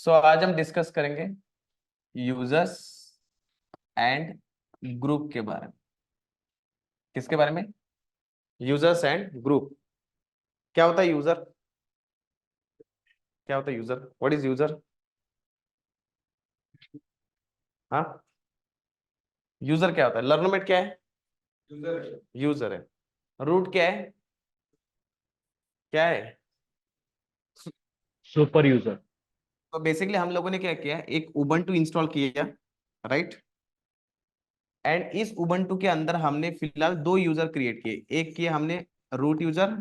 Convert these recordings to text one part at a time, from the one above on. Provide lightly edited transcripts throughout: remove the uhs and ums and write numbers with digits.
सो आज हम डिस्कस करेंगे यूजर्स एंड ग्रुप के बारे में। किसके बारे में? Users and group. क्या होता है यूजर? क्या होता है यूजर? What is user? हाँ, यूजर क्या होता है? लर्नोमेट क्या है? यूजर है। रूट क्या है? क्या है? Super user. तो बेसिकली हम लोगों ने क्या किया, एक उबंटू इंस्टॉल किया, राइट। एंड इस उबंटू के अंदर हमने फिलहाल दो यूजर क्रिएट किए। एक किया हमने रूट यूजर,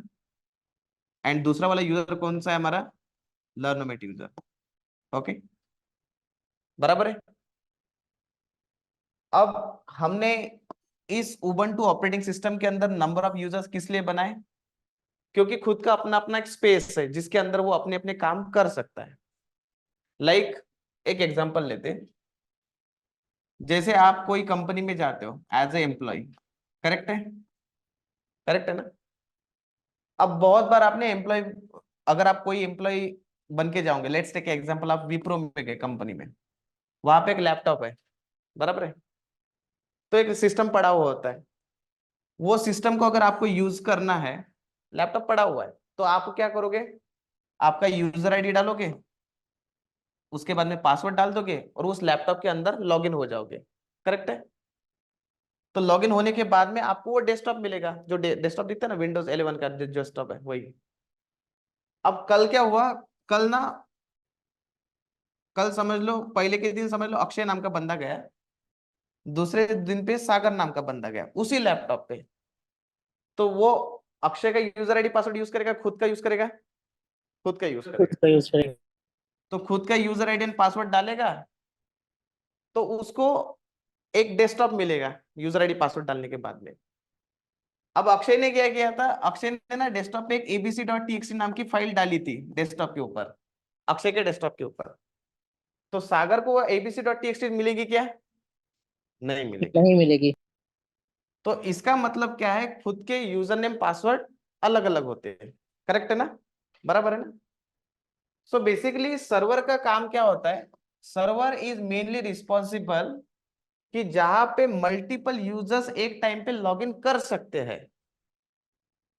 एंड दूसरा वाला यूजर कौन सा है हमारा? लर्नोमेट यूजर। ओके, बराबर है। अब हमने इस उबंटू ऑपरेटिंग सिस्टम के अंदर नंबर ऑफ यूजर्स किस लिए बनाए? क्योंकि खुद का अपना अपना एक स्पेस है जिसके अंदर वो अपने अपने काम कर सकता है। लाइक एक एग्जांपल लेते हैं। जैसे आप कोई कंपनी में जाते हो एज ए एम्प्लॉय, करेक्ट है? करेक्ट है ना? अब बहुत बार आपने एम्प्लॉय, अगर आप कोई एम्प्लॉय बन के जाओगे, लेट्स टेक एग्जांपल, आप विप्रो में गए कंपनी में, वहां पे एक लैपटॉप है, बराबर है। तो एक सिस्टम पड़ा हुआ होता है। वो सिस्टम को अगर आपको यूज करना है, लैपटॉप पड़ा हुआ है, तो आप क्या करोगे? आपका यूजर आईडी डालोगे, उसके बाद में पासवर्ड डाल दोगे और उस लैपटॉप के अंदर लॉगिन हो जाओगे, करेक्ट है? तो लॉगिन होने के बाद में आपको वो डेस्कटॉप मिलेगा, जो डेस्कटॉप दिखता है ना, विंडोज 11 का जो डेस्कटॉप है वही। अब कल क्या हुआ? कल ना, कल समझ लो, पहले के दिन समझ लो अक्षय नाम का बंदा गया, दूसरे दिन पे सागर नाम का बंदा गया उसी लैपटॉप पे। तो वो अक्षय का यूजर आईडी पासवर्ड यूज करेगा, खुद का यूज करेगा? खुद का यूज खुद करेगा। का यूज करेगा। तो खुद का यूजर आईडी एंड पासवर्ड डालेगा, तो उसको एक डेस्कटॉप मिलेगा यूजर आईडी पासवर्ड डालने के बाद में। अब अक्षय ने क्या किया था? अक्षय ने ना डेस्कटॉप पे एक abc.txt नाम की फाइल डाली थी डेस्कटॉप के ऊपर, अक्षय के डेस्कटॉप के ऊपर। तो सागर को वो abc.txt मिलेगी क्या? नहीं मिलेगी। नहीं मिलेगी। तो इसका मतलब क्या है? खुद के यूजर नेम पासवर्ड अलग अलग होते हैं, करेक्ट है ना? बराबर है ना? सो बेसिकली सर्वर का काम क्या होता है? सर्वर इज मेनली रिस्पॉन्सिबल कि जहां पे मल्टीपल यूजर्स एक टाइम पे लॉगिन कर सकते हैं।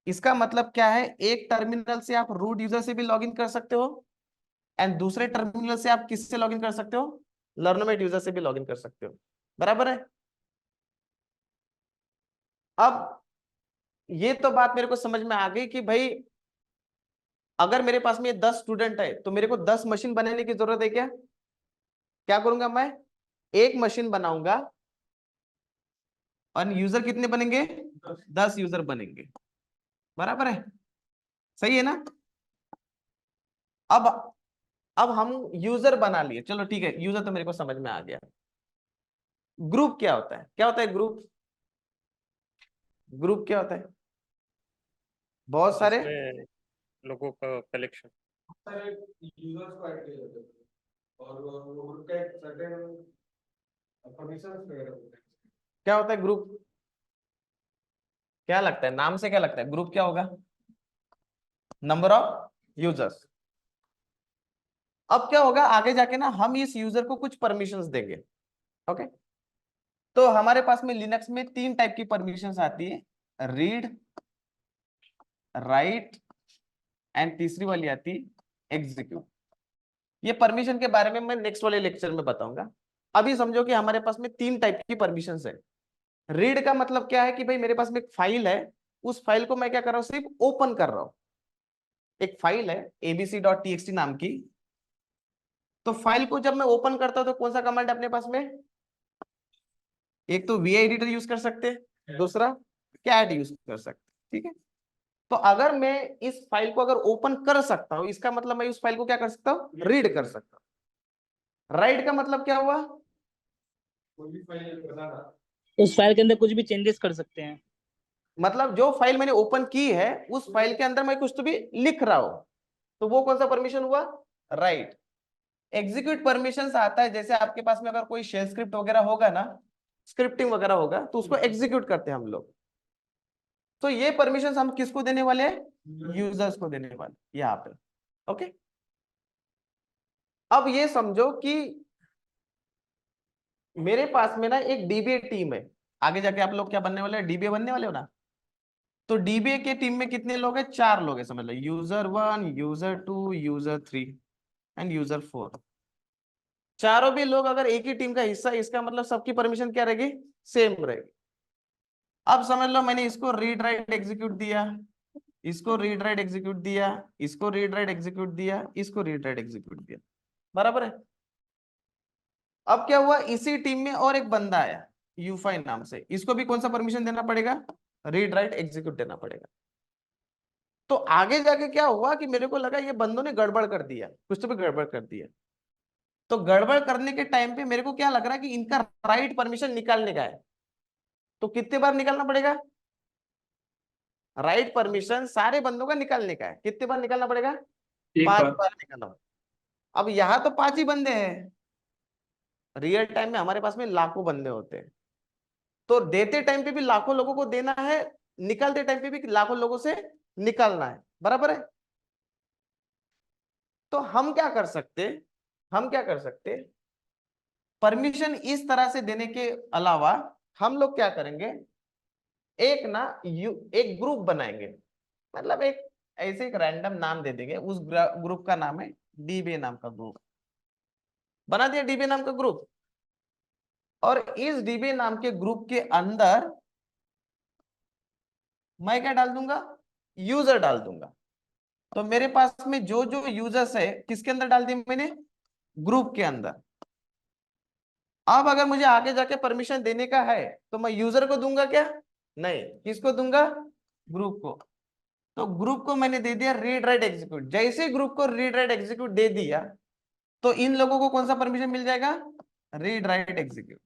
इसका मतलब क्या है? एक टर्मिनल से आप रूट यूजर से भी लॉगिन कर सकते हो, एंड दूसरे टर्मिनल से आप किससे लॉगिन कर सकते हो? लर्नोमेट यूजर से भी लॉगिन कर सकते हो, बराबर है। अब ये तो बात मेरे को समझ में आ गई कि भाई अगर मेरे पास में 10 स्टूडेंट है तो मेरे को 10 मशीन बनाने की जरूरत है क्या? क्या करूंगा मैं? एक मशीन बनाऊंगा और यूजर कितने बनेंगे? 10 यूजर बनेंगे, बराबर है। सही है ना? अब अब हम यूजर बना लिए, चलो ठीक है, यूजर तो मेरे को समझ में आ गया। ग्रुप क्या होता है? क्या होता है ग्रुप? ग्रुप क्या होता है? बहुत सारे जिसमें लोगों का कलेक्शन। सारे यूजर्स को ऐड किया जाता है और वो ग्रुप का एक सर्टेन परमिशंस वगैरह होते हैं। क्या होता है ग्रुप? क्या लगता है, नाम से क्या लगता है ग्रुप क्या होगा? Number of users. अब क्या होगा आगे जाके ना, हम इस यूजर को कुछ परमिशंस देंगे, ओके। तो हमारे पास में लिनक्स में 3 टाइप की परमिशंस आती है, रीड, राइट, एंड तीसरी वाली आती है एग्जीक्यूट। ये परमिशन के बारे में मैं नेक्स्ट वाले लेक्चर में बताऊंगा। अभी समझो कि हमारे पास में 3 टाइप की परमिशंस है। रीड का मतलब क्या है कि भाई मेरे पास में एक फाइल है, उस फाइल को मैं क्या कर रहा हूं? सिर्फ ओपन कर रहा हूं। एक फाइल है abc.txt नाम की, तो फाइल को जब मैं ओपन करता हूं तो कौन सा कमांड है अपने पास में? एक तो वी एडिटर यूज कर सकते हैं, दूसरा कैट यूज कर सकते हैं, ठीक है। तो अगर मैं इस फाइल को अगर ओपन कर सकता हूं, इसका मतलब मैं उस फाइल को क्या कर सकता हूं? रीड कर सकता हूं। राइट का मतलब क्या हुआ? कोई भी फाइल बनाना, उस फाइल के अंदर कुछ भी चेंजेस कर सकते हैं। मतलब जो फाइल मैंने ओपन की है उस फाइल के अंदर मैं कुछ तो भी लिख रहा हूं, तो वो कौन सा परमिशन हुआ? राइट। एग्जीक्यूट परमिशन आता है, जैसे आपके पास में अगर कोई शेल स्क्रिप्ट वगैरह होगा ना, स्क्रिप्टिंग वगैरह होगा, तो उसको एग्जीक्यूट करते हैं हम लोग। तो ये परमिशन हम किसको देने वाले हैं? यूजर्स को देने वाले यहाँ पे, ओके। अब ये समझो कि मेरे पास में ना एक डीबीए टीम है, आगे जाके आप लोग क्या बनने वाले हैं, डीबीए बनने वाले हो ना। तो डीबीए के टीम में कितने लोग हैं, 4 लोग हैं समझ लो, user 1, user 2, user 3 and user 4। चारों भी लोग अगर एक ही टीम का हिस्सा, इसका मतलब सबकी परमिशन क्या रहेगी, सेम रहेगी। अब समझ लो मैंने इसको रीड राइट एग्जीक्यूट दिया, इसको रीड राइट एग्जीक्यूट दिया, इसको रीड राइट एग्जीक्यूट दिया, इसको रीड राइट एग्जीक्यूट दिया, बराबर है। अब क्या हुआ, इसी टीम में और एक बंदा आया यूफाई नाम से, इसको भी कौन सा परमिशन देना पड़ेगा, रीड राइट एग्जीक्यूट देना पड़ेगा। तो आगे जाके क्या हुआ कि मेरे को लगा ये बंदों ने गड़बड़ कर दिया, कुछ तो भी गड़बड़ कर दिया। तो गड़बड़ करने के टाइम पे मेरे को क्या लग रहा है कि इनका राइट परमिशन निकालने का है। तो कितने बार निकालना पड़ेगा, राइट परमिशन सारे बंदों का निकालने का है, कितने बार निकालना पड़ेगा, 5 बार निकालना। अब यहां तो 5 ही बंदे हैं, रियल टाइम में हमारे पास में लाखों बंदे होते हैं, तो देते टाइम पे भी लाखों लोगों को देना है, निकालते टाइम पे भी लाखों लोगों से निकालना है, बराबर है। तो हम क्या कर सकते, हम क्या कर सकते, परमिशन इस तरह से देने के अलावा हम लोग क्या करेंगे, एक ना एक ग्रुप बनाएंगे, मतलब एक ऐसे एक रैंडम नाम दे देंगे, उस ग्रुप का नाम है डीबीए नाम का ग्रुप, बना दिया डीबीए नाम का ग्रुप। और इस डीबीए नाम के ग्रुप के अंदर मैं क्या डाल दूंगा, यूजर डाल दूंगा। तो मेरे पास में जो जो यूजर्स है किसके अंदर डाल दिए मैंने, ग्रुप के अंदर। अब अगर मुझे आगे जाके परमिशन देने का है तो मैं यूजर को दूंगा क्या, नहीं, किसको दूंगा, ग्रुप को। तो ग्रुप को मैंने दे दिया रीड राइट एग्जीक्यूट, जैसे ग्रुप को रीड राइट एग्जीक्यूट दे दिया तो इन लोगों को कौन सा परमिशन मिल जाएगा, रीड राइट एग्जीक्यूट,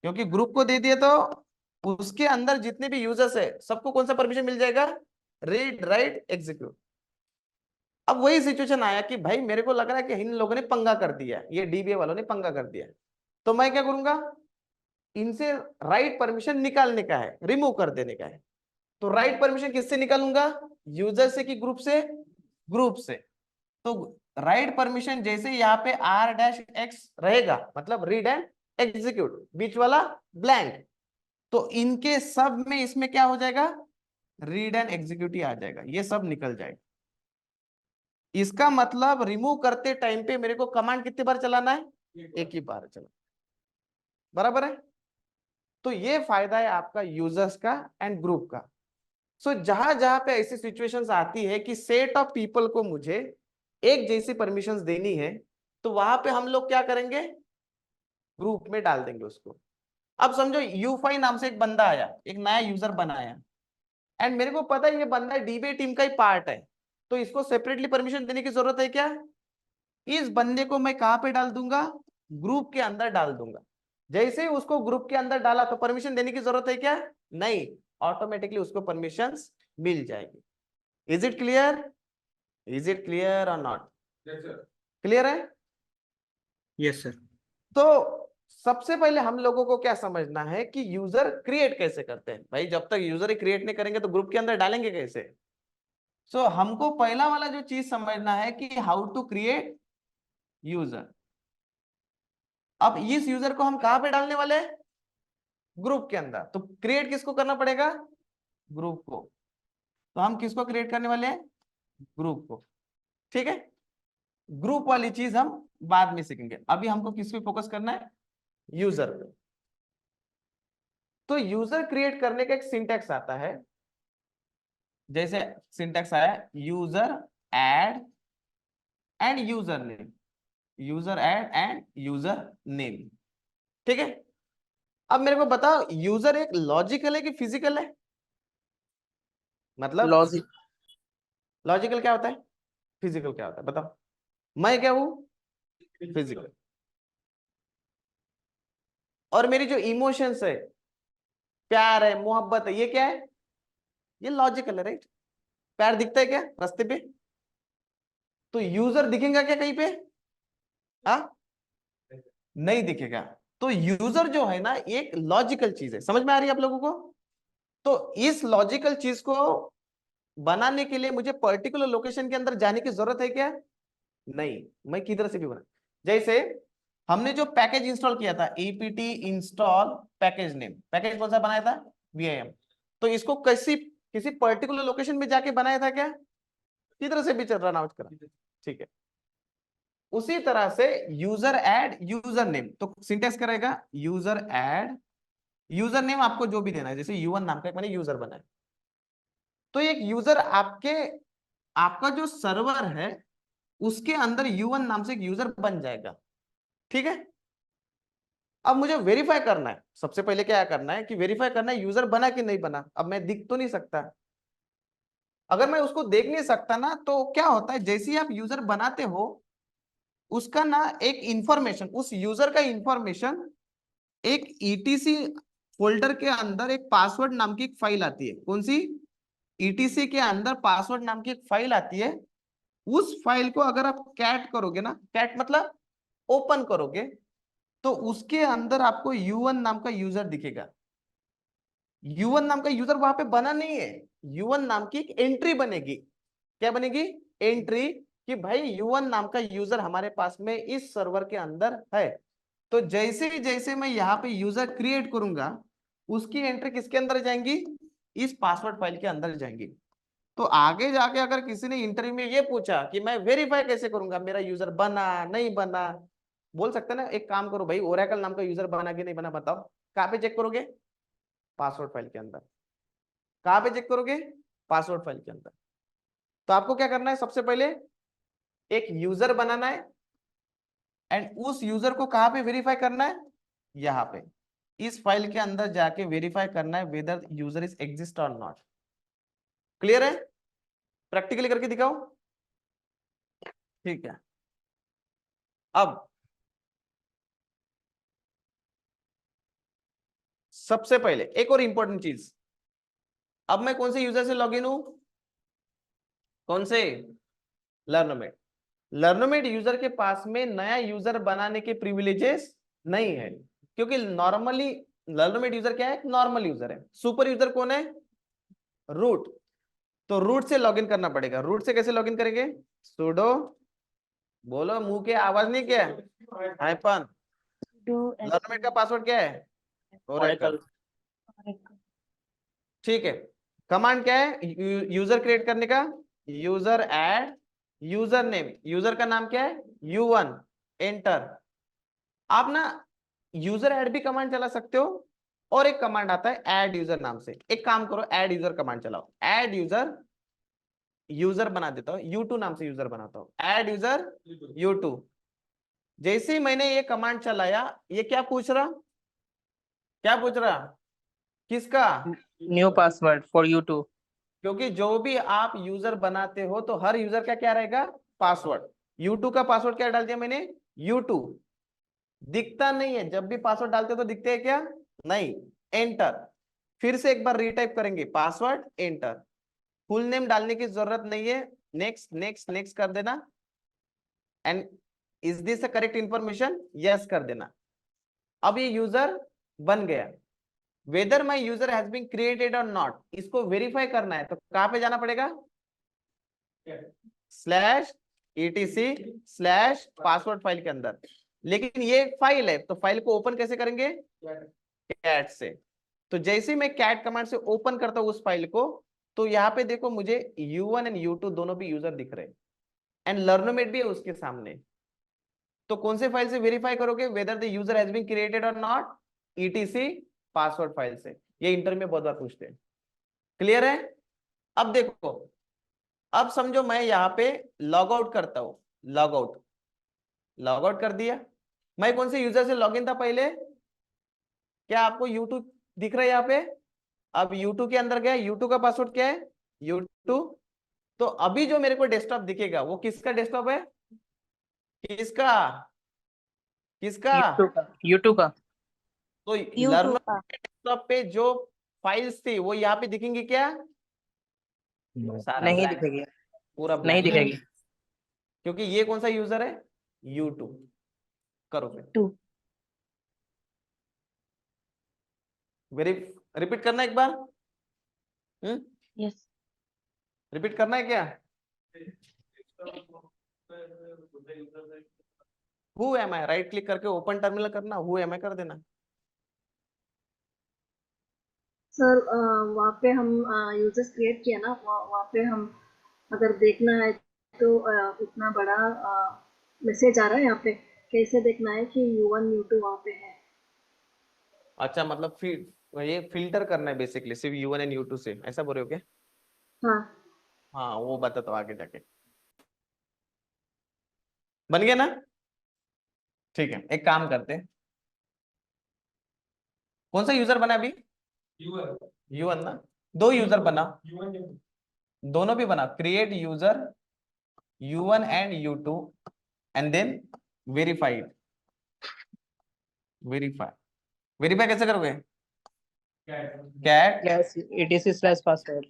क्योंकि ग्रुप को दे दिया तो उसके अंदर जितने भी यूजर्स है सबको कौन सा परमिशन मिल जाएगा, रीड राइट एग्जीक्यूट। अब वही सिचुएशन आया कि भाई मेरे को लग रहा है कि इन लोगों ने पंगा कर दिया, ये डीबीए वालों ने पंगा कर दिया, तो मैं क्या करूंगा, इनसे राइट परमिशन निकालने का है, रिमूव कर देने का है। तो राइट परमिशन किससे निकालूंगा, यूजर से कि ग्रुप से, ग्रुप से। तो राइट परमिशन जैसे यहाँ पे r-x रहेगा, मतलब रीड एंड एग्जीक्यूट, बीच वाला ब्लैंक, तो इनके सब में इसमें क्या हो जाएगा, रीड एंड एग्जीक्यूट ही आ जाएगा, ये सब निकल जाएगा। इसका मतलब रिमूव करते टाइम पे मेरे को कमांड कितनी बार चलाना है, एक ही बार चलाना, बराबर है। तो ये फायदा है आपका यूजर्स का एंड ग्रुप का। सो जहां जहां पे ऐसी सिचुएशंस आती है कि सेट ऑफ पीपल को मुझे एक जैसी परमिशंस देनी है, तो वहां पे हम लोग क्या करेंगे, ग्रुप में डाल देंगे उसको। अब समझो यूफाई नाम से एक बंदा आया, एक नया यूजर बनाया, एंड मेरे को पता है ये बंदा डीबीए टीम का ही पार्ट है, तो इसको सेपरेटली परमिशन देने की जरूरत है क्या, इस बंदे को मैं कहां पे डाल दूंगा, ग्रुप के अंदर डाल दूंगा। जैसे ही उसको ग्रुप के अंदर डाला तो परमिशन देने की जरूरत है क्या, नहीं, ऑटोमेटिकली उसको परमिशंस मिल जाएगी। Is it clear, is it clear और नॉट, क्लियर है। Yes sir. तो सबसे पहले हम लोगों को क्या समझना है कि यूजर क्रिएट कैसे करते हैं, भाई जब तक यूजर ही क्रिएट नहीं करेंगे तो ग्रुप के अंदर डालेंगे कैसे। सो हमको पहला वाला जो चीज समझना है कि हाउ टू क्रिएट यूजर। अब इस यूजर को हम कहां पे डालने वाले हैं, ग्रुप के अंदर, तो क्रिएट किसको करना पड़ेगा, ग्रुप को। तो हम किसको क्रिएट करने वाले हैं, ग्रुप को, ठीक है। ग्रुप वाली चीज हम बाद में सीखेंगे, अभी हमको किस पे फोकस करना है, यूजर पे। तो यूजर क्रिएट करने का एक सिंटैक्स आता है, जैसे सिंटैक्स आया user add and user name, user add and user name, ठीक है। अब मेरे को बताओ यूजर एक लॉजिकल है कि फिजिकल है, मतलब लॉजिक। लॉजिकल क्या होता है, फिजिकल क्या होता है, बताओ। मैं क्या हूं, फिजिकल। और मेरी जो इमोशंस है, प्यार है, मोहब्बत है, ये क्या है, ये लॉजिकल है, राइट। प्यार दिखता है क्या रास्ते पे, तो यूजर दिखेगा क्या कहीं पे, हाँ, नहीं दिखेगा। तो यूजर जो है ना एक लॉजिकल चीज है, समझ में आ रही है आप लोगों को। तो इस लॉजिकल चीज को बनाने के लिए मुझे पर्टिकुलर लोकेशन के अंदर जाने की जरूरत है क्या, नहीं, मैं किधर से भी बना। जैसे हमने जो पैकेज इंस्टॉल किया था apt install package name, package कौन सा बनाया था, VIM। तो इसको किसी पर्टिकुलर लोकेशन में जाके बनाया था क्या, किधर से भी रन आउट करा, ठीक है। उसी तरह से यूजर ऐड यूजर नेम, तो सिंटेक्स करेगा यूजर ऐड यूजर नेम, आपको जो भी देना है, जैसे U1 नाम का एक मैंने यूजर बनाया, तो एक यूजर आपका जो सर्वर है उसके अंदर U1 नाम से एक यूजर बन जाएगा, ठीक है। अब मुझे वेरीफाई करना है, सबसे पहले क्या करना है कि वेरीफाई करना है यूजर बना कि नहीं बना। अब मैं दिख तो नहीं सकता, अगर मैं उसको देख नहीं सकता ना, तो क्या होता है, जैसे ही आप यूजर बनाते हो उसका ना एक इंफॉर्मेशन, उस यूजर का इंफॉर्मेशन एक ईटीसी फोल्डर के अंदर एक पासवर्ड नाम की एक फाइल आती है। कौन सी, ईटीसी के अंदर पासवर्ड नाम की एक फाइल आती है। उस फाइल को अगर आप कैट करोगे ना, कैट मतलब ओपन करोगे, तो उसके अंदर आपको U1 नाम का यूजर दिखेगा। U1 नाम का यूजर वहां पे बना नहीं है, U1 नाम की एक एंट्री बनेगी। क्या बनेगी, एंट्री, कि भाई U1 नाम का यूजर हमारे पास में इस सर्वर के अंदर है। तो जैसे जैसे मैं यहाँ पे यूजर क्रिएट करूंगा, उसकी एंट्री किसके अंदर जाएंगी, इस पासवर्ड फाइल के अंदर जाएंगी। तो आगे जाके अगर किसी ने इंटरव्यू में ये पूछा कि मैं वेरीफाई कैसे करूंगा मेरा यूजर बना नहीं बना, बोल सकते ना, एक काम करो भाई, ओरेकल नाम का यूजर बना कि नहीं बना बताओ, कहाँ पे चेक करोगे, पासवर्ड फाइल के अंदर। कहाँ पे चेक करोगे, पासवर्ड फाइल के अंदर। तो आपको क्या करना है, सबसे पहले एक यूजर बनाना है, एंड उस यूजर को कहाँ पे वेरीफाई करना है, यहाँ पे इस फाइल के अंदर जाके वेरीफाई करना है वेदर यूजर इज एग्जिस्ट और नॉट। क्लियर है, प्रैक्टिकली करके दिखाओ, ठीक है। अब सबसे पहले एक और इंपॉर्टेंट चीज, अब मैं कौन से यूजर से लॉगिन हूं, कौन से, लर्नमेट। लर्नमेट यूजर के पास में नया यूजर बनाने के प्रिविलेजेस नहीं है, क्योंकि नॉर्मली लर्नमेट यूजर क्या है, नॉर्मल यूजर है। सुपर यूजर कौन है, रूट। तो रूट से लॉगिन करना पड़ेगा। रूट से कैसे लॉगिन करेंगे, सुडो, बोलो मुंह के आवाज नहीं, क्या हाइपन, लर्नमेट का पासवर्ड क्या है, ओरेकल, ठीक है। कमांड क्या है, यूजर क्रिएट करने का, user add user name, user का नाम क्या है U1, एंटर। आप ना यूजर ऐड भी कमांड चला सकते हो, और एक कमांड आता है ऐड यूजर नाम से। एक काम करो, ऐड यूजर कमांड चलाओ, ऐड यूजर, यूजर बना देता हूं, U2 नाम से यूजर बनाता हूं, ऐड यूजर U2। जैसे ही मैंने ये कमांड चलाया, ये क्या पूछ रहा, क्या पूछ रहा, किसका, न्यू पासवर्ड फॉर YouTube। क्योंकि जो भी आप यूजर बनाते हो तो हर यूजर का क्या रहेगा, पासवर्ड। U2 का पासवर्ड क्या डाल दिया मैंने, U2। दिखता नहीं है, जब भी पासवर्ड डालते हो तो दिखते हैं क्या, नहीं, एंटर। फिर से एक बार रीटाइप करेंगे, पासवर्ड एंटर। फुल नेम डालने की जरूरत नहीं है, नेक्स्ट नेक्स्ट नेक्स्ट कर देना, and is this the correct information, yes कर देना। अब ये यूजर बन गया। Whether my user has been created और नॉट, इसको वेरीफाई करना है तो कहां पे जाना पड़ेगा, slash etc slash password file के अंदर। लेकिन ये फाइल है, तो फाइल को ओपन कैसे करेंगे, कैट से। तो जैसे मैं कैट कमांड से ओपन करता हूं उस फाइल को, तो यहाँ पे देखो मुझे U1 एंड U2 दोनों भी यूजर दिख रहे हैं, एंड लर्नोमेट भी है उसके सामने। तो कौन से फाइल से वेरीफाई करोगे, whether the user has been created और नॉट, etc पासवर्ड फाइल से। ये इंटरव्यू में बहुत बार पूछते हैं, क्लियर है। अब देखो, अब समझो मैं यहाँ पे लॉग आउट करता हूं, लॉग आउट, लॉग आउट कर दिया। मैं कौन से यूजर से लॉगिन था पहले, क्या आपको U2 दिख रहा है यहाँ पे, अब U2 के अंदर गया, U2 का पासवर्ड क्या है, U2। तो अभी जो मेरे को डेस्कटॉप दिखेगा वो किसका डेस्कटॉप है, किसका, किसका, YouTube का। तो YouTube लर्नर का। डेस्कटॉप पे जो फाइल्स थी वो यहाँ पे दिखेंगी क्या, सारा नहीं ब्लैंक, दिखेगी। पूरा नहीं ब्लैंक, दिखेगी। क्योंकि ये कौन सा यूजर है, U2। करो फिर, 2। वेरी, रिपीट करना एक बार, यस। रिपीट करना है क्या, who am I, right click करके ओपन टर्मिनल करना, हु एम आई कर देना। सर वहाँ पे हम यूजर्स क्रिएट किया ना, वहाँ पे हम अगर देखना है तो इतना बड़ा मैसेज आ रहा है यहाँ पे, कैसे देखना है कि U1 U2 वहाँ पे है? अच्छा, मतलब फिर ये फिल्टर करना है बेसिकली सिर्फ U1 एंड U2 से, ऐसा बोल रहे हो क्या? हाँ हाँ, वो बता तो आगे जाके। बन गया ना? ठीक है, एक काम करते हैं। कौन सा यूजर बना अभी? U1 ना? दो यूजर बना, दोनों भी बना, create user U1 and U2 and then verified. Verify, verify कैसे करोगे? Cat Yes, etc/password.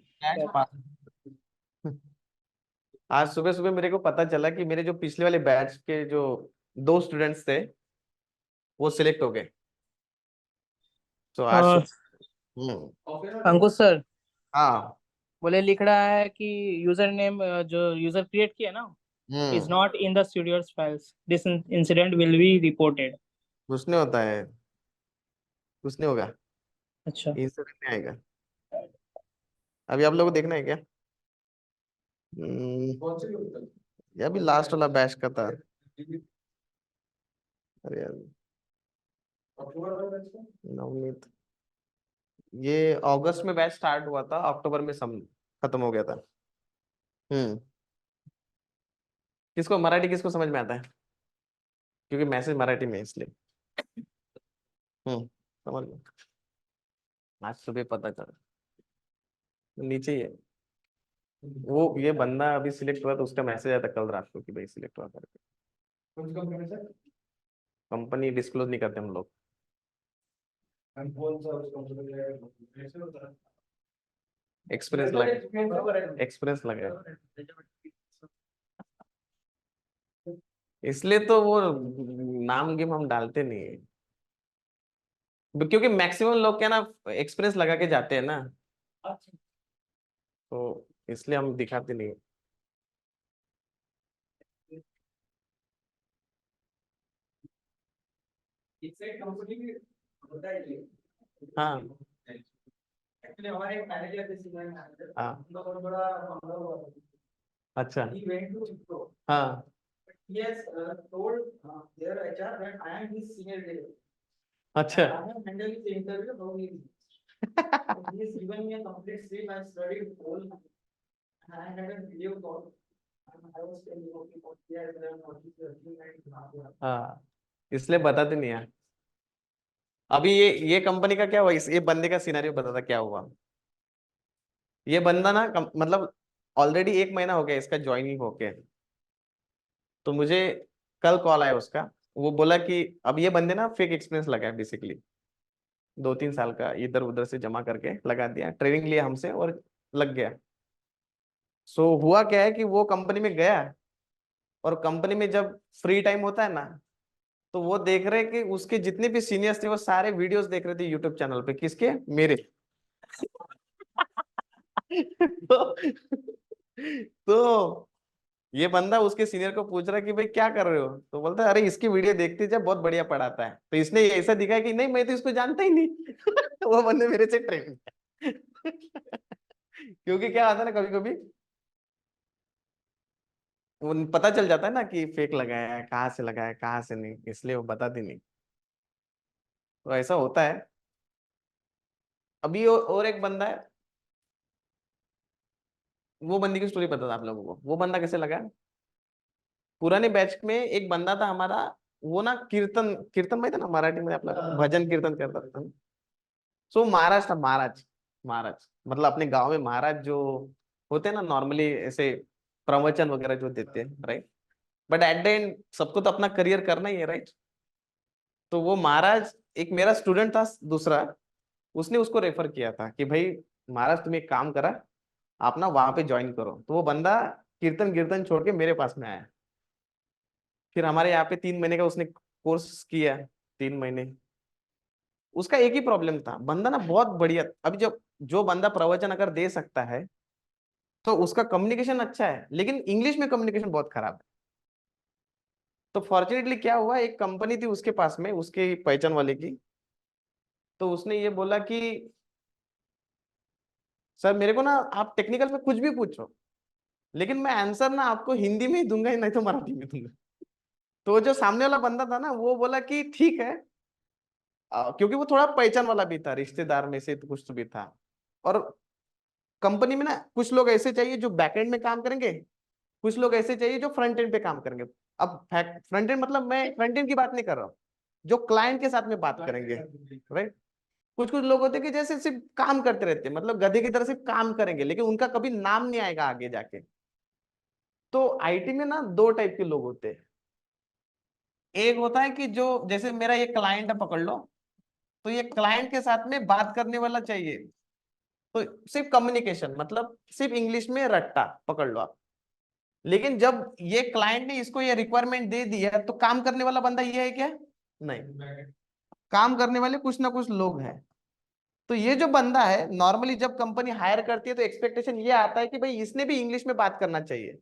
आज सुबह सुबह मेरे को पता चला कि मेरे जो पिछले वाले बैच के जो दो स्टूडेंट्स थे वो सिलेक्ट हो गए। तो आज और अंकुश सर हाँ। बोले लिख रहा है कि यूजर नेम जो यूजर क्रिएट किया ना is not in the studio's files. This incident will be reported. कुछ नहीं होता है, कुछ नहीं होगा, अच्छा इंसिडेंट नहीं आएगा। अभी आप लोगों को देखना है क्या? ये अभी लास्ट वाला बैच का था। अरे यार, नवनीत, ये अगस्त में बैच स्टार्ट हुआ था, अक्टूबर में खत्म हो गया था। किसको मराठी, किसको समझ में आता है? क्योंकि मैसेज मराठी में है इसलिए। समझ लो, आज सुबह पता चला, नीचे ही है। वो ये बंदा अभी सिलेक्ट हुआ तो उसका मैसेज आया था कल रात को कि भाई सिलेक्ट हुआ करके। कंपनी डिस्क्लोज नहीं करते हम लोग। एक्सपीरियंस लगा, एक्सपीरियंस लगा, इसलिए तो वो नाम गेम हम डालते नहीं है, क्योंकि मैक्सिमम लोग क्या ना एक्सपीरियंस लगा के जाते हैं ना, तो इसलिए हम दिखाते नहीं। हाँ हाँ, अच्छा हाँ अच्छा हाँ, इसलिए बताते नहीं है। अभी ये कंपनी का क्या हुआ, इस ये बंदे का सिनेरियो बता था क्या हुआ। ये बंदा ना मतलब ऑलरेडी 1 महीना हो गया इसका ज्वाइनिंग होके। तो मुझे कल कॉल आया उसका, वो बोला कि अब ये बंदे ना फेक एक्सपीरियंस लगा है बेसिकली, 2-3 साल का इधर उधर से जमा करके लगा दिया, ट्रेनिंग लिया हमसे और लग गया। सो हुआ क्या है कि वो कंपनी में गया, और कंपनी में जब फ्री टाइम होता है ना, तो वो देख रहे कि उसके जितने भी सीनियर्स थे वो सारे वीडियोस देख रहे थे यूट्यूब चैनल पे, किसके? मेरे। तो, तो ये बंदा उसके सीनियर को पूछ रहा है कि भाई क्या कर रहे हो, तो बोलता है अरे इसकी वीडियो देखते जा, बहुत बढ़िया पढ़ाता है। तो इसने ऐसा दिखाया कि नहीं मैं तो इसको जानता ही नहीं। वो बंदे मेरे से ट्रेनिंग। क्योंकि क्या आता है ना, कभी कभी वो पता चल जाता है ना कि फेक लगाया है, कहाँ से लगाया है कहाँ से नहीं, इसलिए वो बताती नहीं। तो ऐसा होता है। अभी और एक बंदा है, वो बंदी की स्टोरी पता था आप लोगों को, वो बंदा कैसे लगा। पुराने बैच में एक बंदा था हमारा, वो ना कीर्तन कीर्तन में था ना, मराठी में आप लोग भजन कीर्तन करता था। सो महाराज था, महाराज। महाराज मतलब अपने गांव में महाराज जो होते हैं ना नॉर्मली ऐसे प्रवचन वगैरह जो देते हैं, right. But at the end सबको तो अपना करियर करना ही है, राइट। तो वो महाराज एक मेरा स्टूडेंट था दूसरा, उसने उसको रेफर किया था कि भाई महाराज तुम एक काम करा, आप ना वहां पे ज्वाइन करो। तो वो बंदा कीर्तन कीर्तन छोड़ के मेरे पास में आया। फिर हमारे यहाँ पे 3 महीने का उसने कोर्स किया, 3 महीने। उसका एक ही प्रॉब्लम था, बंदा ना बहुत बढ़िया, अभी जब जो बंदा प्रवचन अगर दे सकता है तो उसका कम्युनिकेशन अच्छा है, लेकिन इंग्लिश में कम्युनिकेशन बहुत खराब है। तो फॉर्चुनेटली क्या हुआ, एक कंपनी थी उसके पास में, उसके पहचान वाले की, तो उसने ये बोला कि सर मेरे को ना आप टेक्निकल में कुछ भी पूछो, लेकिन मैं आंसर ना आपको हिंदी में ही दूंगा ही नहीं तो मराठी में दूंगा। तो जो सामने वाला बंदा था ना वो बोला कि ठीक है, क्योंकि वो थोड़ा पहचान वाला भी था, रिश्तेदार में से तो कुछ तो भी था। और कंपनी में ना कुछ लोग ऐसे चाहिए जो बैकएंड में काम करेंगे, कुछ लोग ऐसे चाहिए जो फ्रंट एंड पे काम करेंगे। अब फ्रंट एंड मतलब मैं फ्रंट एंड की बात नहीं कर रहा हूँ, जो क्लाइंट के साथ में बात करेंगे, राइट। कुछ कुछ लोग होते हैं कि जैसे सिर्फ काम करते रहते हैं, मतलब गधे की तरह सिर्फ काम करेंगे, लेकिन उनका कभी नाम नहीं आएगा आगे जाके। तो आईटी में ना दो टाइप के लोग होते हैं। एक होता है कि जो जैसे मेरा ये क्लाइंट है पकड़ लो, तो ये क्लाइंट के साथ में बात करने वाला चाहिए, तो सिर्फ कम्युनिकेशन, मतलब सिर्फ इंग्लिश में रट्टा पकड़ लो आप। लेकिन जब ये क्लाइंट ने इसको ये रिक्वायरमेंट दे दिया, तो काम करने वाला बंदा ये है क्या? नहीं, काम करने वाले कुछ ना कुछ लोग हैं। तो ये जो बंदा है, नॉर्मली जब कंपनी हायर करती है तो एक्सपेक्टेशन ये आता है कि भाई इसने भी इंग्लिश में बात करना चाहिए।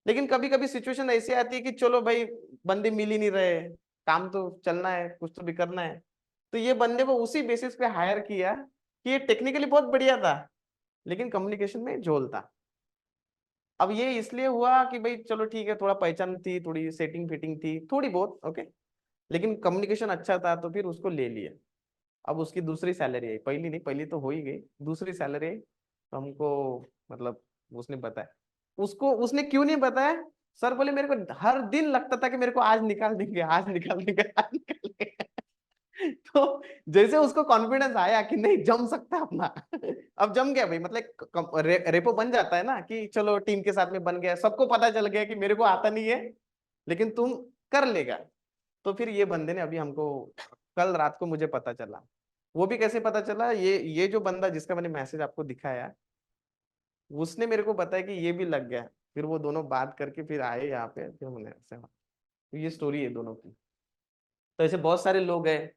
लेकिन कभी कभी सिचुएशन ऐसी आती है कि चलो भाई बंदे मिल ही नहीं रहे, काम तो चलना है, कुछ तो भी करना है, तो ये बंदे को उसी बेसिस पे हायर किया कि ये टेक्निकली बहुत बढ़िया था लेकिन कम्युनिकेशन में झोल था। अब ये इसलिए हुआ कि भाई चलो ठीक है, थोड़ा पहचान थी, थोड़ी सेटिंग फिटिंग थी थोड़ी बहुत, ओके, लेकिन कम्युनिकेशन अच्छा था तो फिर उसको ले लिया। अब उसकी दूसरी सैलरी आई, पहली नहीं, पहली तो हो ही गई, दूसरी सैलरी आई तो हमको, मतलब उसने बताया। उसको उसने क्यों नहीं बताया? सर बोले मेरे को हर दिन लगता था कि मेरे को आज निकाल देंगे, आज निकाल देंगे, आज निकाल देंगे। तो जैसे उसको कॉन्फिडेंस आया कि नहीं जम सकता है अपना, अब जम गया भाई, मतलब रेपो बन जाता है ना कि चलो टीम के साथ में बन गया, सबको पता चल गया कि मेरे को आता नहीं है लेकिन तुम कर लेगा। तो फिर ये बंदे ने अभी हमको, कल रात को मुझे पता चला। वो भी कैसे पता चला, ये जो बंदा जिसका मैंने मैसेज आपको दिखाया, उसने मेरे को बताया कि ये भी लग गया। फिर वो दोनों बात करके फिर आए यहाँ पे, फिर हमने ऐसे, तो ये स्टोरी है दोनों की। तो ऐसे बहुत सारे लोग हैं।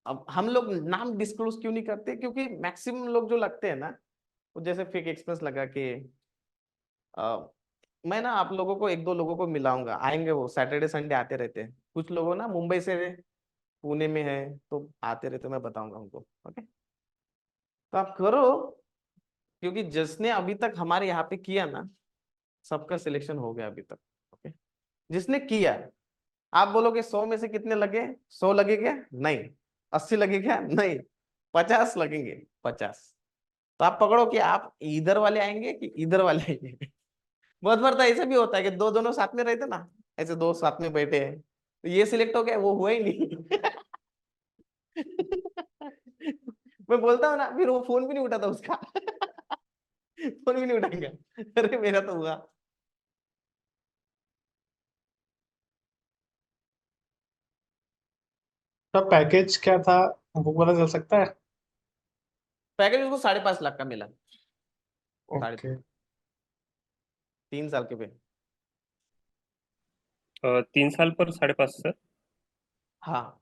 अब हम लोग नाम डिस्क्लोज क्यों नहीं करते, क्योंकि मैक्सिमम लोग जो लगते हैं ना, वो जैसे फेक एक्सप्रेस लगा के, मैं ना आप लोगों को एक दो लोगों को मिलाऊंगा, आएंगे, वो सैटरडे संडे आते रहते हैं, कुछ लोगों ना मुंबई से पुणे में है तो आते रहते, मैं बताऊंगा उनको, ओके। तो आप करो, क्योंकि जिसने अभी तक हमारे यहाँ पे किया ना, सबका सिलेक्शन हो गया अभी तक, ओके। जिसने किया, आप बोलोगे 100 में से कितने लगे? 100 लगे क्या? नहीं। 80 लगे क्या? नहीं। 50 लगेंगे, 50। तो आप पकड़ो कि आप इधर वाले आएंगे कि इधर वाले आएंगे। बहुत बार तो ऐसा भी होता है कि दो दोनों साथ में रहते ना, ऐसे दो साथ में बैठे हैं, तो ये सिलेक्ट हो गया, वो हुआ ही नहीं। मैं बोलता हूँ ना, फिर वो फोन भी नहीं उठाता उसका। फोन भी नहीं उठाएंगे, अरे मेरा तो हुआ। तो पैकेज क्या था वो पता चल सकता है? पैकेज उसको 5.5 लाख का मिला, साढ़े ओके। 3 साल के पे। 3 साल पर 5.5 सर। हाँ,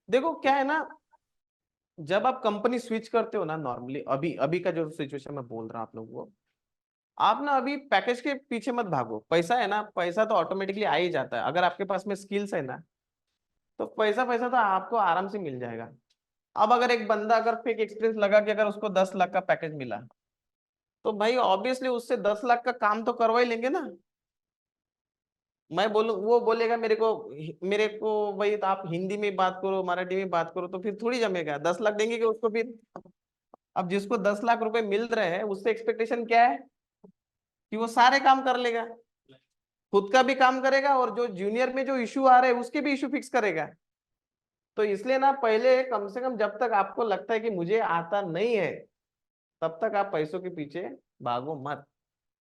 देखो क्या है ना, जब आप कंपनी स्विच करते हो ना, नॉर्मली अभी अभी का जो सिचुएशन मैं बोल रहा हूँ आप लोगों को, आप ना अभी पैकेज के पीछे मत भागो। पैसा है ना, पैसा तो ऑटोमेटिकली आ ही जाता है, अगर आपके पास में स्किल्स है ना, तो पैसा पैसा तो आपको आराम से मिल जाएगा। अब अगर एक बंदा अगर फेक एक्सपीरियंस लगा कि अगर उसको 10 लाख का पैकेज मिला, तो भाई ऑब्वियसली उससे 10 लाख का काम तो करवा ही लेंगे ना। मैं बोलूं, वो बोलेगा मेरे को भाई तो आप हिंदी में बात करो, मराठी में बात करो, तो फिर थोड़ी जमेगा। 10 लाख देंगे कि उसको फिर। अब जिसको 10 लाख रुपए मिल रहे हैं उससे एक्सपेक्टेशन क्या है कि वो सारे काम कर लेगा, खुद का भी काम करेगा और जो जूनियर में जो इशू आ रहे हैं उसके भी इशू फिक्स करेगा। तो इसलिए ना पहले कम से कम जब तक आपको लगता है कि मुझे आता नहीं है, तब तक आप पैसों के पीछे भागो मत।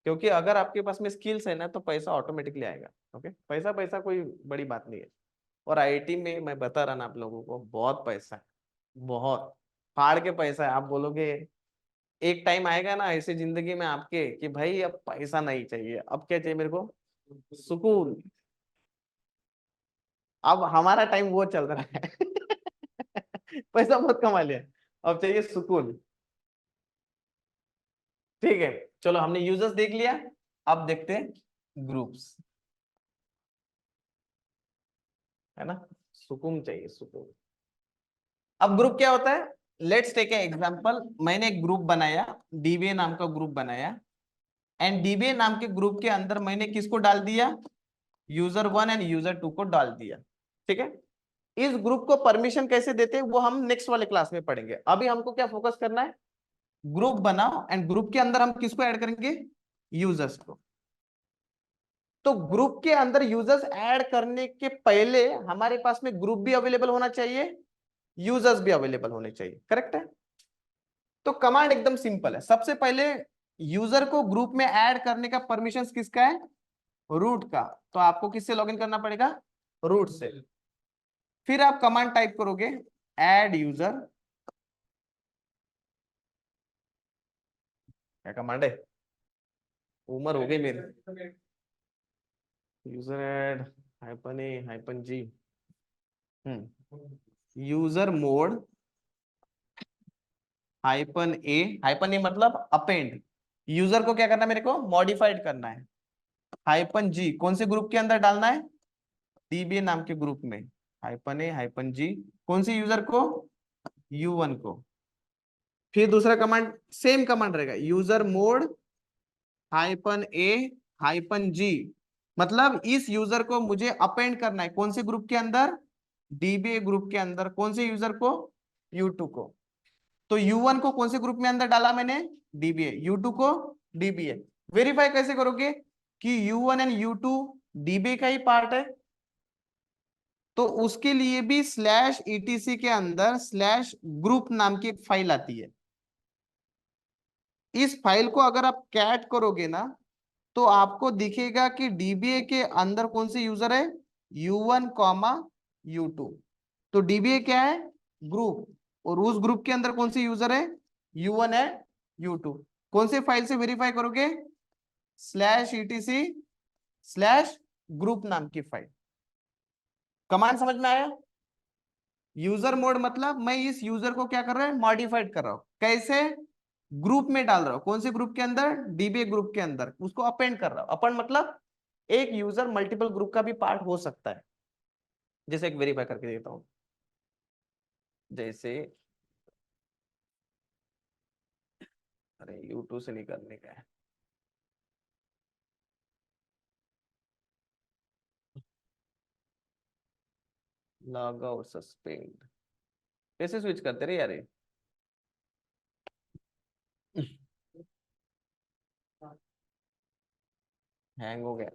क्योंकि अगर आपके पास में स्किल्स है ना, तो पैसा ऑटोमेटिकली आएगा, ओके। पैसा पैसा कोई बड़ी बात नहीं है। और आईटी में मैं बता रहा ना आप लोगों को, बहुत पैसा है, बहुत फाड़ के पैसा है। आप बोलोगे, एक टाइम आएगा ना ऐसे जिंदगी में आपके कि भाई अब पैसा नहीं चाहिए, अब क्या चाहिए मेरे को? सुकून। अब हमारा टाइम वो चल रहा है। पैसा बहुत कमा लिया, अब चाहिए सुकून। ठीक है, चलो हमने यूजर्स देख लिया, अब देखते हैं ग्रुप्स। है ना, सुकून चाहिए, सुकून। अब ग्रुप क्या होता है, लेट्स टेक ए एग्जांपल, मैंने एक ग्रुप बनाया, डीबीए नाम का ग्रुप बनाया, एंड डीबीए नाम के ग्रुप के अंदर मैंने किसको डाल दिया, user1 एंड user2 को डाल दिया। ठीक है, इस ग्रुप को परमिशन कैसे देते हैं वो हम नेक्स्ट वाले क्लास में पढ़ेंगे। अभी हमको क्या फोकस करना है, ग्रुप बनाओ एंड ग्रुप के अंदर हम किसको ऐड करेंगे, यूजर्स को। तो ग्रुप के अंदर यूजर्स ऐड करने के पहले हमारे पास में ग्रुप भी अवेलेबल होना चाहिए, यूजर्स भी अवेलेबल होने चाहिए, करेक्ट है। तो कमांड एकदम सिंपल है, सबसे पहले यूजर को ग्रुप में ऐड करने का परमिशन किसका है, रूट का। तो आपको किससे लॉगिन करना पड़ेगा, रूट से। फिर आप कमांड टाइप करोगे ऐड यूजर, क्या कमांड है, उम्र हो गई मेरी, user add -a-g, user mode -a मतलब अपेंड, यूजर को क्या करना है, मेरे को मॉडिफाइड करना है, -g कौन से ग्रुप के अंदर डालना है, डीबीए नाम के ग्रुप में, -a-g कौन से यूजर को, u1 को। फिर दूसरा कमांड सेम कमांड रहेगा, यूजर मोड -a-g मतलब इस यूजर को मुझे अपेंड करना है कौन से ग्रुप के अंदर, डीबीए ग्रुप के अंदर। कौन से यूजर को, u2 को। तो u1 को कौन से ग्रुप में अंदर डाला मैंने, डीबीए, u2 को डीबीए। वेरीफाई कैसे करोगे कि u1 एंड u2 डीबीए का ही पार्ट है, तो उसके लिए भी /etc के अंदर /ग्रुप नाम की एक फाइल आती है। इस फाइल को अगर आप कैट करोगे ना तो आपको दिखेगा कि डीबीए के अंदर कौन से यूजर है, u1 u2। तो डीबीए क्या है, ग्रुप, और उस ग्रुप के अंदर कौन से यूजर है, u1 है, u2। कौन से फाइल से वेरीफाई करोगे, /etc/ग्रुप नाम की फाइल। कमांड समझ में आया। यूजर मोड मतलब मैं इस यूजर को क्या कर रहा है, मॉडिफाइड कर रहा हूं, कैसे, ग्रुप में डाल रहा हूं। कौन से ग्रुप के अंदर, डीबीए ग्रुप के अंदर, उसको अपेंड कर रहा हूं। अपेंड मतलब एक यूजर मल्टीपल ग्रुप का भी पार्ट हो सकता है। जैसे एक वेरीफाई करके देता हूं, जैसे अरे U2 से नहीं करने का है, लॉग आउट सस्पेंड, कैसे स्विच करते रहे यार, हैंग हो गया,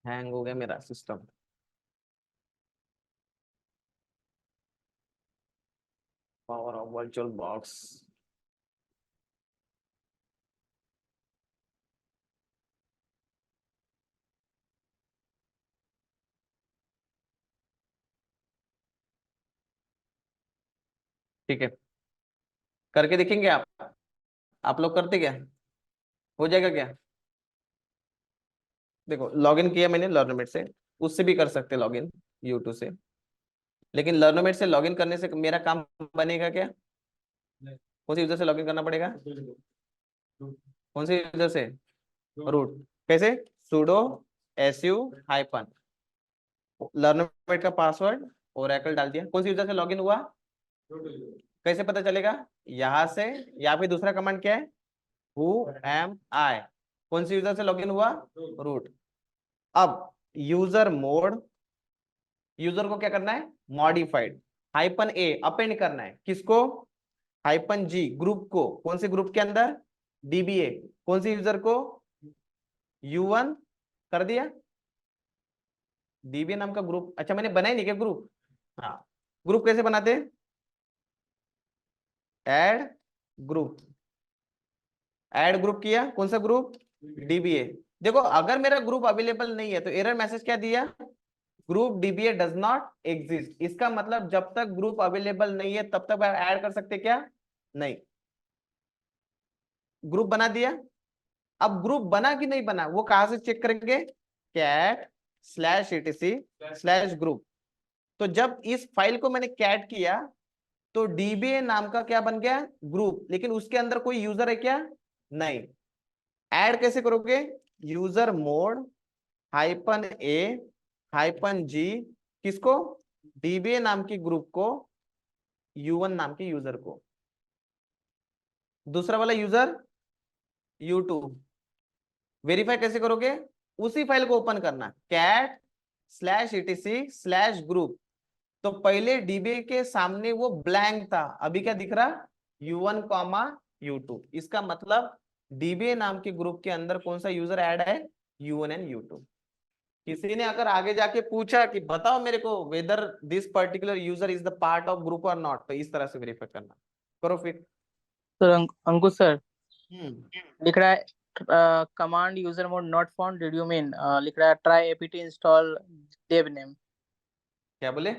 हैंग हो गया मेरा system. Power of virtual box, ठीक है, करके देखेंगे आप लोग करते क्या, हो जाएगा क्या। देखो लॉगिन किया मैंने लर्नोमेट से, उससे भी कर सकते लॉगिन U2 से, लेकिन लर्नोमेट से लॉगिन करने से मेरा काम बनेगा क्या, कौन से यूजर से लॉगिन करना पड़ेगा, कौन से यूजर से, रूट। कैसे, sudo su हाइफन लर्नोमेट का पासवर्ड ओरेकल डाल दिया। कौन से यूजर से लॉगिन हुआ, कैसे पता चलेगा, यहां से, या फिर दूसरा कमांड क्या है, who am I, कौन से यूजर से लॉगिन हुआ, रूट। अब यूजर मोड, यूजर को क्या करना है, मॉडिफाइड, -a अपेंड करना है किसको, -g ग्रुप को। कौन से ग्रुप के अंदर, डीबीए। कौन से यूजर को, u1 कर दिया, डीबीए नाम का ग्रुप। अच्छा मैंने बनाया नहीं क्या ग्रुप, हाँ। ग्रुप कैसे बनाते, ऐड ग्रुप, ऐड ग्रुप किया, कौन सा ग्रुप, डीबीए। देखो अगर मेरा ग्रुप अवेलेबल नहीं है तो एरर मैसेज क्या दिया, group dBA does not exist. इसका मतलब जब तक ग्रुप अवेलेबल नहीं है तब तक ऐड कर सकते क्या, नहीं। ग्रुप बना दिया, अब ग्रुप बना कि नहीं बना वो कहां से चेक करेंगे, कैट /etc/ग्रुप। तो जब इस फाइल को मैंने कैट किया तो डीबीए नाम का क्या बन गया, ग्रुप, लेकिन उसके अंदर कोई यूजर है क्या, नहीं। ऐड कैसे करोगे? यूजर मोड -A-G, किसको? DBA नाम की ग्रुप को, U1 नाम के यूजर को। दूसरा वाला यूजर U2। वेरीफाई कैसे करोगे? उसी फाइल को ओपन करना, cat/etc/group। तो पहले DBA के सामने वो ब्लैंक था, अभी क्या दिख रहा? U1, U2। इसका मतलब DBA नाम के ग्रुप के अंदर कौन सा यूजर ऐड है? U1 and U2। किसी ने अगर आगे जाके पूछा कि बताओ मेरे को whether this particular user is the part of group और नॉट, तो इस तरह से वेरीफाई करना। करो फिर। सर अंकुश सर हम्म लिख रहा है command user mode not found, did you mean लिख रहा है try APT install dev name. क्या बोले?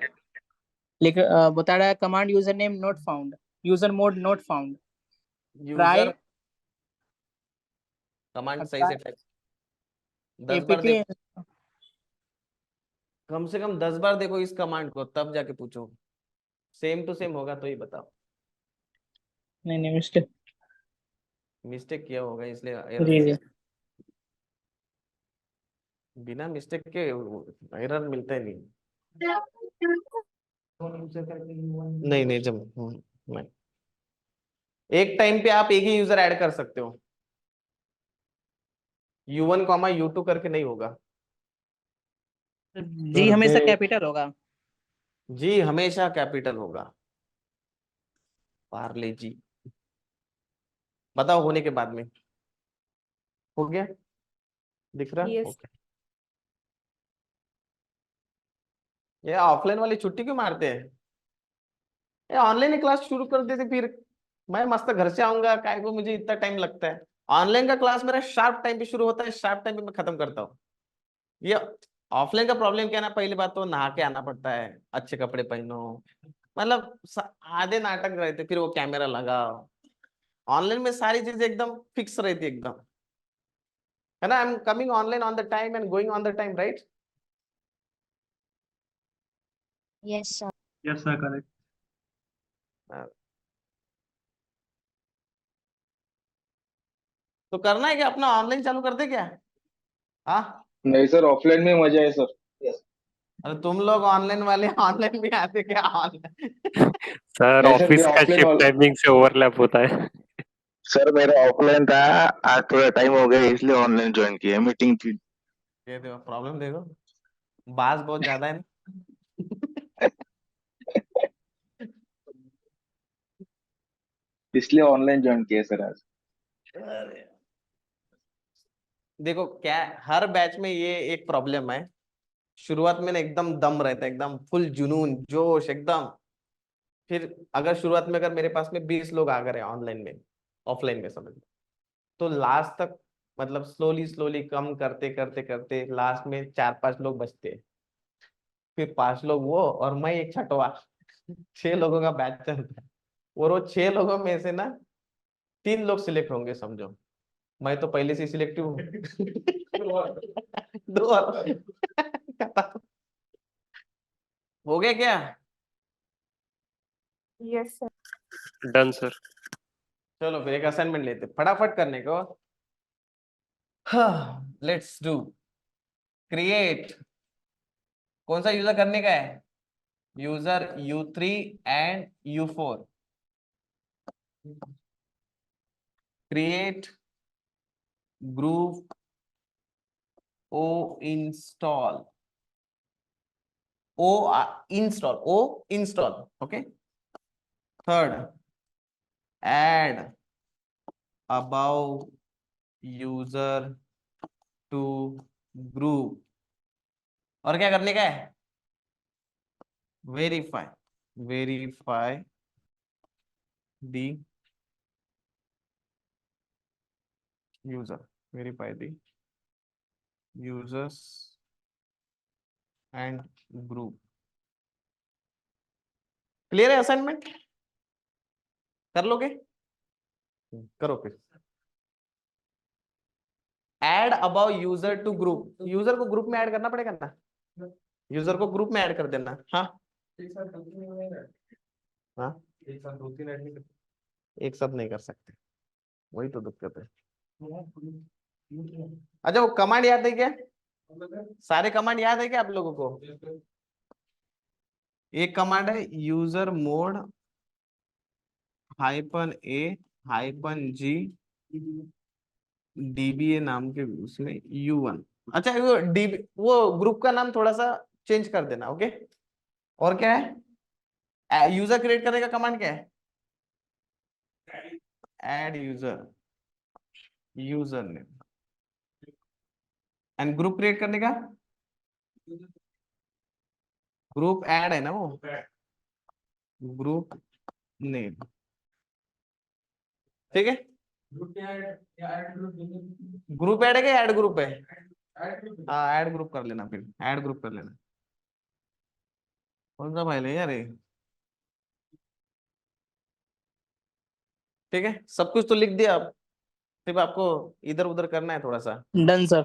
बता रहा है command user name not found, user mode not found, try user command सही से टाइप 10 बार एपीटी। देखो, कम से कम 10 बार देखो इस कमांड को, तब जाके पूछो। सेम टू सेम होगा तो ही बताओ। नहीं नहीं मिस्टेक। मिस्टेक किया होगा इसलिए जी एरर। जी। बिना मिस्टेक के एरर मिलता ही नहीं। नहीं नहीं, जब नहीं, एक टाइम पे आप एक ही यूजर ऐड कर सकते हो। U1, U2 करके नहीं होगा। जी हमेशा कैपिटल होगा। जी हमेशा कैपिटल होगा। पार्ले जी। बताओ होने के बाद में हो गया? दिख रहा? Yes. ओके। ये ऑफलाइन वाली छुट्टी क्यों मारते हैं? ये ऑनलाइन क्लास शुरू कर देते फिर मैं मस्त घर से आऊंगा, काय को मुझे इतना टाइम लगता है? ऑनलाइन का क्लास मेरा शार्प टाइम पे शुरू होता है, शार्प टाइम पे मैं खत्म करता हूँ। ये ऑफलाइन का प्रॉब्लम क्या है ना, पहली बात तो नहा के आना पड़ता है, अच्छे कपड़े पहनो, मतलब आधे नाटक रहते, फिर वो कैमरा लगाओ। ऑनलाइन में सारी चीजें एकदम फिक्स रहती है एकदम, है ना? I am coming online on the time and going on the time, right? Yes, sir. Yes, sir, correct. तो करना है क्या अपना ऑनलाइन चालू कर दे क्या? हाँ, नहीं सर, ऑफलाइन में मजा है सर। अरे तुम लोग ऑनलाइन वाले ऑनलाइन भी आते क्या? ऑनलाइन सर नहीं सर, ऑफिस मेरा का ऑफलाइन शिफ्ट वाला टाइमिंग से ओवरलैप होता है। सर मेरा ऑफलाइन था। आज थोड़ा टाइम हो गया इसलिए ऑनलाइन ज्वाइन किया, मीटिंग थी। ये देखो प्रॉब्लम, देखो बात बहुत ज्यादा है ना। इसलिए ऑनलाइन ज्वाइन किया सर आज। अरे, देखो क्या है, हर बैच में ये एक प्रॉब्लम है। शुरुआत में ना एकदम दम रहता है, एकदम फुल जुनून जोश एकदम। फिर अगर शुरुआत में अगर मेरे पास में 20 लोग आ गए ऑनलाइन में, ऑफलाइन में समझ लो, तो लास्ट तक मतलब स्लोली स्लोली कम करते करते करते लास्ट में 4-5 लोग बचते हैं। फिर 5 लोग वो और मैं एक छठवा, 6 लोगों का बैच चलता है। और वो 6 लोगों में से ना 3 लोग सिलेक्ट होंगे समझो। मैं तो पहले से सिलेक्टिव हूँ। 2 और हो गया क्या? Yes, sir. Done sir. चलो फिर एक असाइनमेंट लेते फटाफट करने को। हाँ, लेट्स डू क्रिएट। कौन सा यूजर करने का है? User U3 and U4। Create group O install O install, okay. Third, add above user to group। और क्या करने का है? Verify the user, verify the users and group। Clear है असाइनमेंट? कर लोगे? करो फिर। Add about user to group, user को ग्रुप में ऐड करना पड़ेगा ना, यूजर को ग्रुप में ऐड कर देना। हाँ हाँ, एक साथ 2-3 ऐड नहीं कर सकते, वही तो दिक्कत है। अच्छा वो कमांड याद है क्या? सारे कमांड याद है क्या आप लोगों को? एक कमांड है यूजर मोड -a-g dba नाम के उसमें u1। अच्छा वो db वो ग्रुप का नाम थोड़ा सा चेंज कर देना, ओके। और क्या है? यूजर क्रिएट करने का कमांड क्या है? Add user name. And group create करने का ग्रुप ऐड है ना, वो ग्रुप नेम, ठीक है। ग्रुप ऐड है क्या ऐड ग्रुप है? हाँ ऐड ग्रुप कर लेना, फिर ऐड ग्रुप कर लेना। कौन सा फाइल है यार ये? ठीक है, सब कुछ तो लिख दिया, आप सिर्फ आपको इधर उधर करना है थोड़ा सा। Done, sir.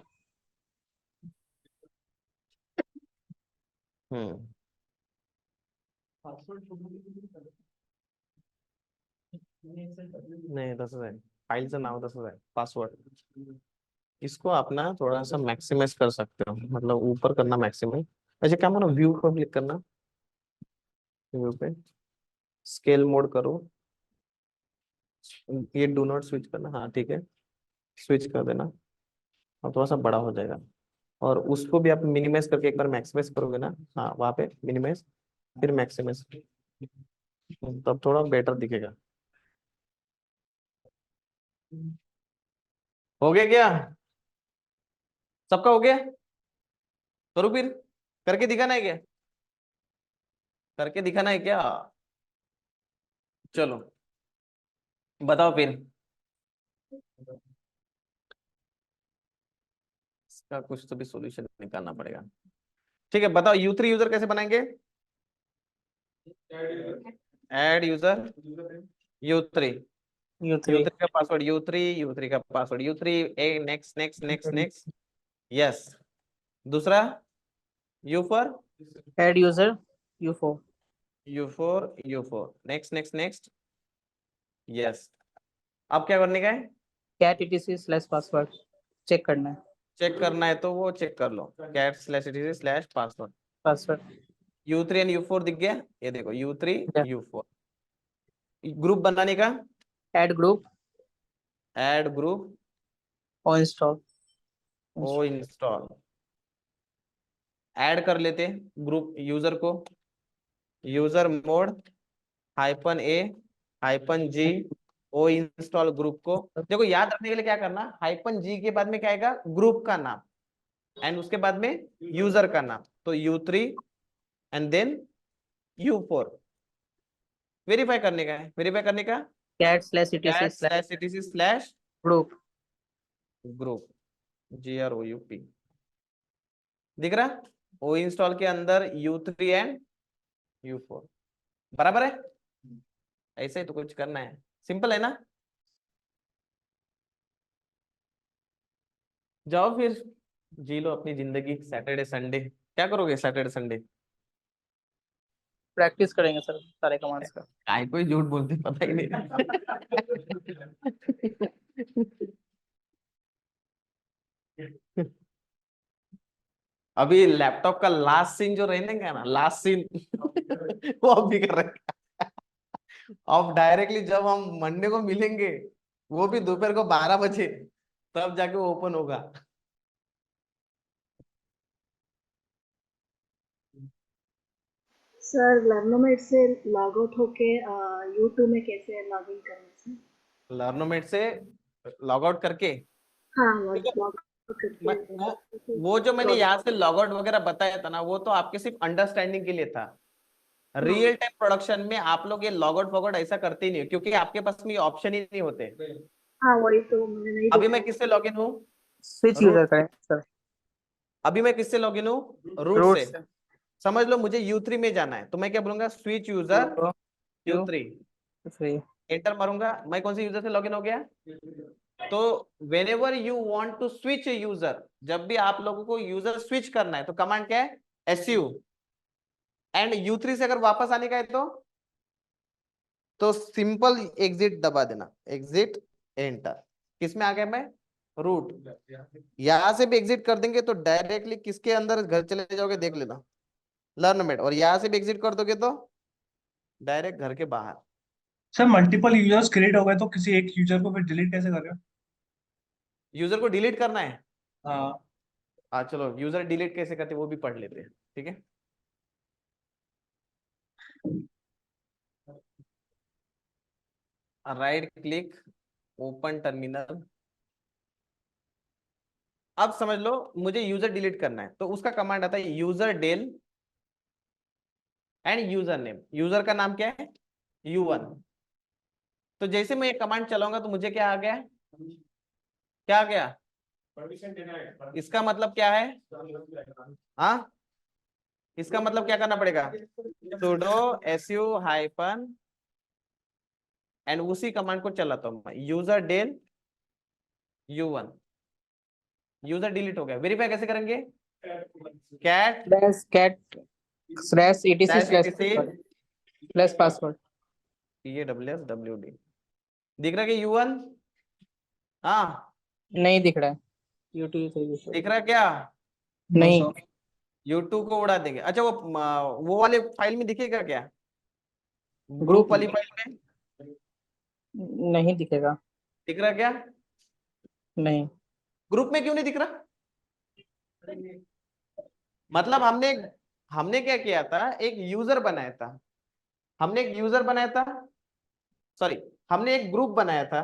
हम्म नहीं 10,000 फाइलचं नाव 10,000 पासवर्ड। इसको आप ना थोड़ा सा मैक्सिमाइज कर सकते हो, मतलब ऊपर करना मैक्सिमाइज। अच्छा क्या मानो, व्यू पर क्लिक करना, व्यू पे स्केल मोड करो, ये डू नॉट स्विच करना, हाँ ठीक है, स्विच कर देना और थोड़ा सा बड़ा हो जाएगा। और उसको भी आप मिनिमाइज करके एक बार मैक्सिमाइज करोगे ना, हाँ वहाँ पे मिनिमाइज फिर मैक्सिमाइज, तब थोड़ा बेटर दिखेगा। हो गया क्या? सबका हो गया? करो फिर, करके दिखाना है क्या? करके दिखाना है क्या? चलो बताओ फिर। इसका कुछ तो भी सॉल्यूशन निकालना पड़ेगा। ठीक है बताओ, U3 यूजर कैसे बनाएंगे? Add user U3, U3. U3 का पासवर्ड U3 का पासवर्ड U3, ए next next next next, yes. दूसरा U4 Add user U4. U4 next next next, yes. अब क्या करने का है? Cat etc/password. चेक करना है चेक करना है तो वो चेक कर लो, cat/etc/password। Password. U3 and U4 दिख गया, ये देखो U3 Yeah. U4। ग्रुप बनाने का Add group add group or install. Oinstall, add कर लेते ग्रुप यूजर को, usermod -a-g oinstall group को। देखो याद रखने के लिए क्या करना, -g के बाद में क्या आएगा? ग्रुप का नाम, एंड उसके बाद में यूजर का नाम, तो U3 and then U4। Verify करने का है, वेरीफाई करने का cat/etc/group. ग्रुप GROUP दिख रहा, ओ इंस्टॉल के अंदर U3 एंड U4 बराबर है। ऐसे ही तो कुछ करना है, सिंपल है ना। जाओ फिर जी लो अपनी जिंदगी। सैटरडे संडे क्या करोगे? सैटरडे संडे प्रैक्टिस करेंगे सर सारे कमांड्स का। काय कोई झूठ बोलते पता ही नहीं। अभी लैपटॉप का लास्ट सीन जो रहेगा ना, लास्ट सीन वो अभी कर रहे हैं। अब डायरेक्टली जब हम मंडे को मिलेंगे, वो भी दोपहर को 12 बजे, तब जाके वो ओपन होगा। सर लर्नोमेट से लॉग आउट होके U2 में कैसे लॉग इन करना सर? लर्नोमेट से लॉग आउट करके, हाँ देखो, लॉग आउट करके वो जो मैंने यहाँ से लॉग आउट वगैरह बताया था ना, वो तो आपके सिर्फ अंडरस्टैंडिंग के लिए था। रियल टाइम प्रोडक्शन में आप लोग ये लॉग आउट वॉगआउट ऐसा करते ही नहीं हो, क्योंकि आपके पास में ये ऑप्शन ही नहीं होते। हाँ वही तो मैंने नहीं अभी देखा। मैं किससे लॉग इन हूँ? स्विच यूजर करें सर। अभी मैं किससे लॉग इन हूँ? रूट रूट से। से समझ लो मुझे U3 में जाना है, तो मैं क्या बोलूंगा? Switch user U3, U3. Enter मारूंगा। मैं कौन से यूजर से लॉग इन हो गया? तो whenever you want to switch a user, जब भी आप लोगों को यूजर स्विच करना है तो कमांड क्या है? SU। एंड U3 से अगर वापस आने का है तो सिंपल एग्जिट दबा देना, एग्जिट एंटर। किसमें आ गया मैं? रूट, यहां से भी एग्जिट कर देंगे तो डायरेक्टली किसके अंदर घर चले जाओगे देख लेना, लर्न मेड, और यहां से भी एग्जिट कर दोगे तो डायरेक्ट घर के बाहर। सर मल्टीपल यूजर्स क्रिएट हो गए तो किसी एक यूजर को फिर डिलीट कैसे करें? यूजर को डिलीट करना है, हाँ हाँ चलो यूजर डिलीट कैसे करते हैं वो भी पढ़ लेते हैं, ठीक है। Right click, open terminal. अब समझ लो मुझे यूजर डिलीट करना है तो उसका कमांड आता है userdel and user name. User का नाम क्या है U1। तो जैसे मैं ये कमांड चलाऊंगा तो मुझे क्या आ गया, क्या आ गया, इसका मतलब क्या है, हाँ इसका मतलब क्या करना पड़ेगा, sudo su हाइफन एंड उसी कमांड को चलाता हूं मैं, user del U1। User delete हो गया, वेरीफाई कैसे करेंगे, cat Slash cat slash etc slash etc slash password. PAWD दिख रहा है कि U1, हाँ नहीं दिख रहा है, YouTube दिख रहा है क्या, नहीं, U2 को उड़ा देंगे। अच्छा वो वाले फाइल में दिखेगा क्या, ग्रुप ग्रुप वाली फाइल में नहीं दिखेगा, दिख रहा क्या, नहीं, ग्रुप में क्यों नहीं दिख रहा, मतलब हमने क्या किया था, एक यूजर बनाया था, हमने एक यूजर बनाया था, सॉरी हमने एक ग्रुप बनाया था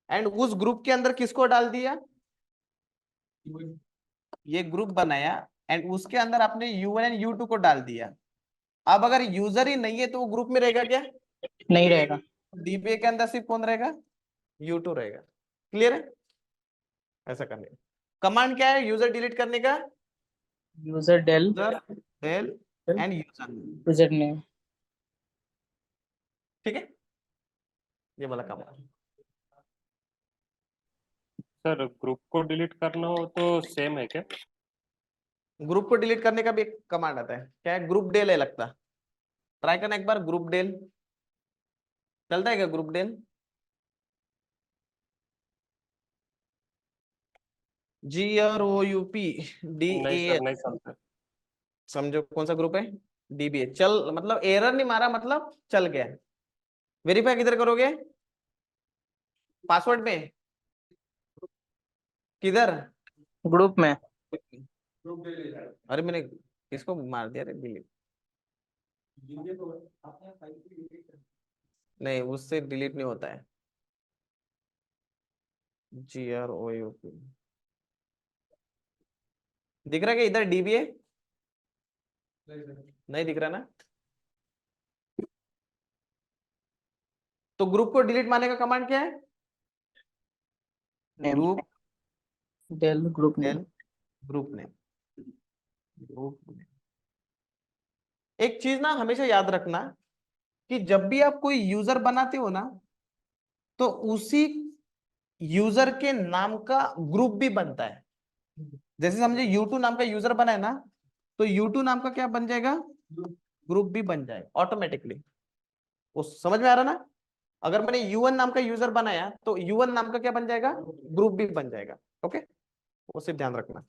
एंड उस ग्रुप के अंदर किसको डाल दिया, ये ग्रुप बनाया एंड उसके अंदर आपने U1 एंड U2 को डाल दिया। अब अगर यूजर ही नहीं है तो वो ग्रुप में रहेगा क्या, नहीं रहेगा। DBA के अंदर सिर्फ कौन रहेगा, U2 रहेगा। क्लियर है, ऐसा करने का कमांड क्या है यूजर डिलीट करने का, userdel del and user, user name. ठीक है, ये वाला कमांड। सर ग्रुप को डिलीट करना हो तो सेम है क्या? ग्रुप को डिलीट करने का भी एक कमांड आता है, क्या है, ग्रुप डेल है लगता, ट्राई करना एक बार, ग्रुप डेल चलता है क्या, ग्रुप डेल नहीं सर, GROUPDAL, नहीं चलता। समझो कौन सा ग्रुप है, DBA। चल मतलब एरर नहीं मारा, मतलब चल गया। वेरीफाई किधर करोगे, पासवर्ड में, किधर, ग्रुप में। अरे मैंने इसको मार दिया रे डिलीट, नहीं उससे डिलीट नहीं होता है, GROUP दिख रहा है क्या इधर, DBA नहीं दिख रहा ना, तो ग्रुप को डिलीट मारने का कमांड क्या है, groupdel group name. Del group name, group name. एक चीज ना हमेशा याद रखना कि जब भी आप कोई यूजर बनाते हो ना तो उसी यूजर के नाम का ग्रुप भी बनता है। जैसे समझे U2 नाम का यूजर बना है ना, तो U2 नाम का क्या बन जाएगा, ग्रुप भी बन जाएगा ऑटोमेटिकली। वो समझ में आ रहा ना, अगर मैंने U1 नाम का यूजर बनाया तो U1 नाम का क्या बन जाएगा, ग्रुप भी बन जाएगा। ओके, वो सिर्फ ध्यान रखना।